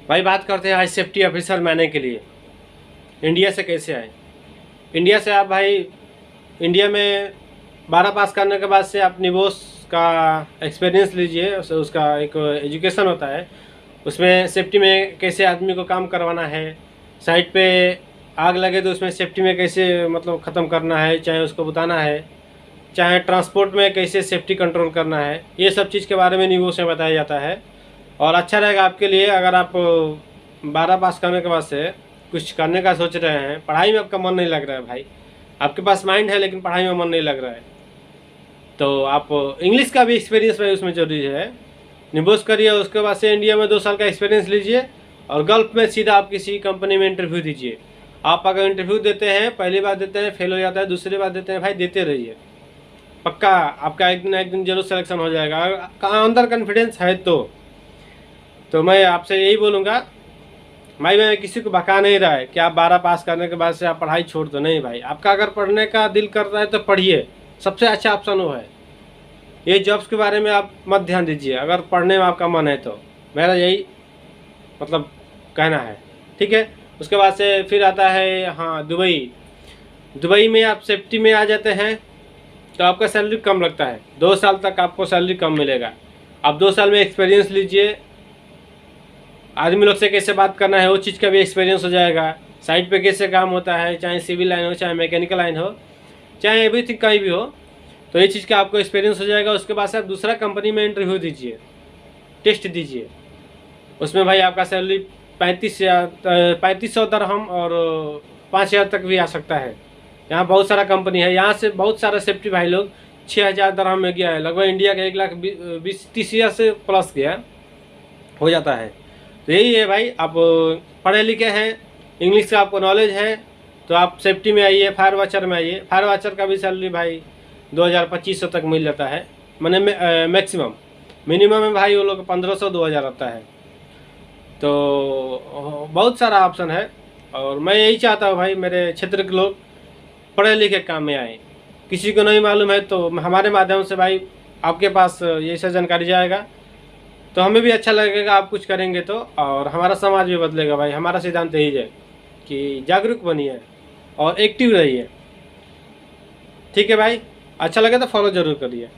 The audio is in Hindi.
भाई बात करते हैं आज सेफ्टी ऑफिसर बनने के लिए इंडिया से कैसे आए। इंडिया से आप भाई इंडिया में 12 पास करने के बाद से आप निबोस का एक्सपीरियंस लीजिए। उसका एक एजुकेशन होता है, उसमें सेफ्टी में कैसे आदमी को काम करवाना है, साइट पे आग लगे तो उसमें सेफ्टी में कैसे मतलब ख़त्म करना है, चाहे उसको बताना है, चाहे ट्रांसपोर्ट में कैसे सेफ्टी कंट्रोल करना है, ये सब चीज़ के बारे में निबोस में बताया जाता है। और अच्छा रहेगा आपके लिए अगर आप 12 पास करने के बाद से कुछ करने का सोच रहे हैं, पढ़ाई में आपका मन नहीं लग रहा है भाई, आपके पास माइंड है लेकिन पढ़ाई में मन नहीं लग रहा है, तो आप इंग्लिश का भी एक्सपीरियंस भाई उसमें जरूरी है। निबोस करिए, उसके बाद से इंडिया में 2 साल का एक्सपीरियंस लीजिए और गल्फ में सीधा आप किसी कंपनी में इंटरव्यू दीजिए। आप अगर इंटरव्यू देते हैं, पहली बार देते हैं फेल हो जाता है, दूसरी बार देते हैं भाई देते रहिए, पक्का आपका एक ना एक दिन जरूर सिलेक्शन हो जाएगा अगर अंदर कॉन्फिडेंस है तो मैं आपसे यही बोलूँगा भाई, मैं किसी को बका नहीं रहा है कि आप 12 पास करने के बाद से आप पढ़ाई छोड़ दो, नहीं भाई, आपका अगर पढ़ने का दिल कर रहा है तो पढ़िए, सबसे अच्छा ऑप्शन वो है। ये जॉब्स के बारे में आप मत ध्यान दीजिए, अगर पढ़ने में आपका मन है तो मेरा यही मतलब कहना है, ठीक है। उसके बाद से फिर आता है हाँ दुबई में आप सेफ्टी में आ जाते हैं तो आपका सैलरी कम लगता है, 2 साल तक आपको सैलरी कम मिलेगा। आप 2 साल में एक्सपीरियंस लीजिए, आदमी लोग से कैसे बात करना है वो चीज़ का भी एक्सपीरियंस हो जाएगा, साइट पे कैसे काम होता है, चाहे सिविल लाइन हो, चाहे मैकेनिकल लाइन हो, चाहे एवरीथिंग कहीं भी हो, तो ये चीज़ का आपको एक्सपीरियंस हो जाएगा। उसके बाद से आप दूसरा कंपनी में इंटरव्यू दीजिए, टेस्ट दीजिए, उसमें भाई आपका सैलरी 3500 दरहम और 5000 तक भी आ सकता है। यहाँ बहुत सारा कंपनी है, यहाँ से बहुत सारा सेफ्टी भाई लोग 6000 दरहम में गया है, लगभग इंडिया का 1,20,30,000 से प्लस गया हो जाता है। तो यही है भाई, आप पढ़े लिखे हैं, इंग्लिश का आपको नॉलेज है तो आप सेफ्टी में आइए, फायर वॉचर में आइए। फायर वॉचर का भी सैलरी भाई 2000-2500 तक मिल जाता है, मैंने मैक्सिमम, मिनिमम में भाई वो लोग 1500-2000 आता है। तो बहुत सारा ऑप्शन है और मैं यही चाहता हूँ भाई मेरे क्षेत्र के लोग पढ़े लिखे काम में आए। किसी को नहीं मालूम है तो हमारे माध्यम से भाई आपके पास ये सब जानकारी जाएगा तो हमें भी अच्छा लगेगा, आप कुछ करेंगे तो, और हमारा समाज भी बदलेगा भाई। हमारा सिद्धांत यही है कि जागरूक बनिए और एक्टिव रहिए, ठीक है भाई। अच्छा लगे तो फॉलो ज़रूर करिए।